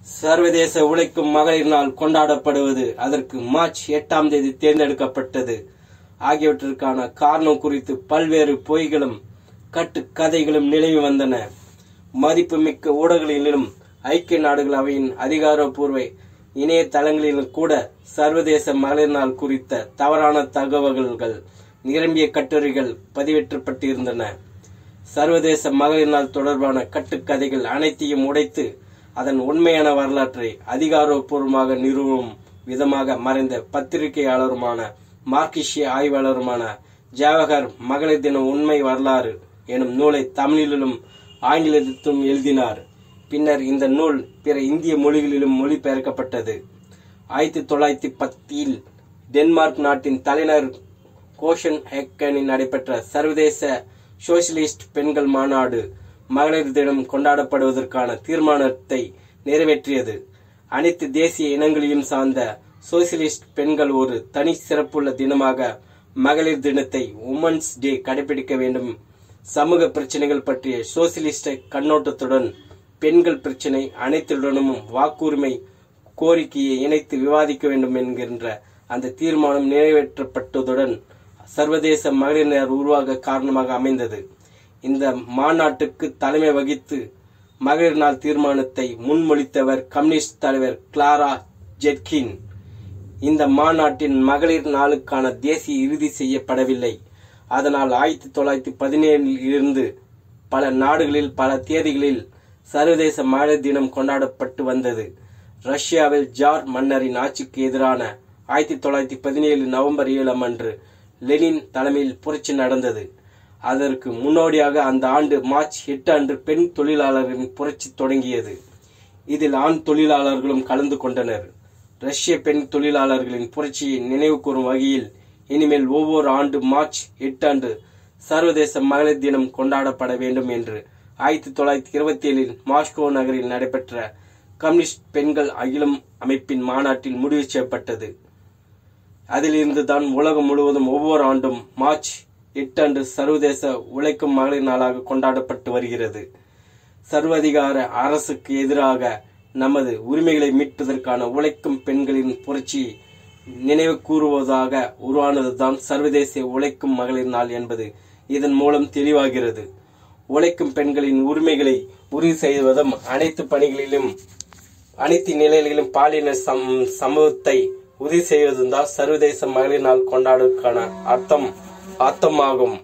சர்வதேச உழைக்கும் மகளிர் நாள் கொண்டாடப்படுவது, அதற்கு மார்ச் 8ஆம் தேதி தேர்ந்தெடுக்கப்பட்டது ஆகியவற்றிற்கான காரணம் குறித்து பல்வேறு பொய்களும் கட்டுக்கதைகளும் நிலவி வந்தன. மதிப்புமிக்க ஊடகங்களிலும் ஐக்கிய நாடுகள் அவையின் அதிகாரப்பூர்வ இணையதளங்களிலும் கூட சர்வதேச மகளிர் நாள் குறித்த தவறான தகவல்கள் நிரம்பிய கட்டுரைகள் பதிவேற்றப்பட்டிருந்தன. சர்வதேச மகளிர் நாள் தொடர்பான கட்டுக்கதைகள் அனைத்தையும் உடைத்து அதன் உண்மையான வரலாற்றை அதிகாரப்பூர்வமாக நிறுவும் விதமாக மறைந்த பத்திரிகையாளருமான மார்க்சிய ஆய்வாளருமான ஜவஹர் மகளிர் தின உண்மை வரலாறு எனும் நூலை தமிழிலும் ஆங்கிலத்திலும் எழுதினார். பின்னர் இந்த நூல் பிற இந்திய மொழிகளிலும் மொழிபெயர்க்கப்பட்டது. 1910 டென்மார்க் நாட்டின் தலைநகர் கோஷன்ஹேகனில் நடைபெற்ற சர்வதேச சோசியலிஸ்ட் பெண்கள் மாநாடு மகளிர் தினம் கொண்டாடப்படுவதற்கான தீர்மானத்தை நிறைவேற்றியது. அனைத்து தேசிய இனங்களையும் சார்ந்த சோசியலிஸ்ட் பெண்கள் ஒரு தனி சிறப்புள்ள தினமாக மகளிர் தினத்தை உமன்ஸ் டே கடைபிடிக்க வேண்டும். சமூக பிரச்சனைகள் பற்றிய சோசியலிஸ்ட கண்ணோட்டத்துடன் பெண்கள் பிரச்சனை அனைத்துடனும் வாக்குரிமை கோரிக்கையை இணைத்து விவாதிக்க வேண்டும் என்கின்ற அந்த தீர்மானம் நிறைவேற்றப்பட்டதுடன் சர்வதேச மகளிர் நாள் உருவாக காரணமாக அமைந்தது. இந்த மாநாட்டுக்கு தலைமை வகித்து மகளிர் நாள் தீர்மானத்தை முன்மொழித்தவர் கம்யூனிஸ்ட் தலைவர் கிளாரா ஜெட்கின். இந்த மாநாட்டின் மகளிர் நாளுக்கான தேசிய இறுதி செய்யப்படவில்லை. அதனால் 1917 இருந்து பல நாடுகளில் பல தேதிகளில் சர்வதேச மகளிர் தினம் கொண்டாடப்பட்டு வந்தது. ரஷ்யாவில் ஜார் மன்னரின் ஆட்சிக்கு எதிரான 1917 நவம்பர் 7 அன்று லெனின் தலைமையில் புரட்சி நடந்தது. அதற்கு முன்னோடியாக அந்த ஆண்டு மார்ச் 8 அன்று பெண் தொழிலாளர்களின் புரட்சி தொடங்கியது. இதில் ஆண் தொழிலாளர்களும் கலந்து கொண்டனர். ரஷ்ய பெண் தொழிலாளர்களின் புரட்சியை நினைவு கூறும் வகையில் இனிமேல் ஒவ்வொரு ஆண்டு மார்ச் 8 அன்று சர்வதேச மகளிர் தினம் கொண்டாடப்பட வேண்டும் என்று 1927 மாஸ்கோ நகரில் நடைபெற்ற கம்யூனிஸ்ட் பெண்கள் அகிலம் அமைப்பின் மாநாட்டில் முடிவு செய்யப்பட்டது. அதிலிருந்து தான் உலகம் முழுவதும் ஒவ்வொரு ஆண்டும் மார்ச் 8 அன்று சர்வதேச உழைக்கும் மகளிர் நாளாக கொண்டாடப்பட்டு வருகிறது. சர்வதிகார அரசுக்கு எதிராக நமது உரிமைகளை மீட்பதற்கான உழைக்கும் பெண்களின் புரட்சியை நினைவு கூறுவதாக உருவானதுதான் சர்வதேச உழைக்கும் மகளிர் நாள் என்பது இதன் மூலம் தெளிவாகிறது. உழைக்கும் பெண்களின் உரிமைகளை உறுதி செய்வதும் அனைத்து பணிகளிலும் அனைத்து நிலைகளிலும் பாலின சமூகத்தை உறுதி செய்வதும் தான் சர்வதேச மகளிர் நாள் கொண்டாடுவதற்கான அர்த்தமாகும்.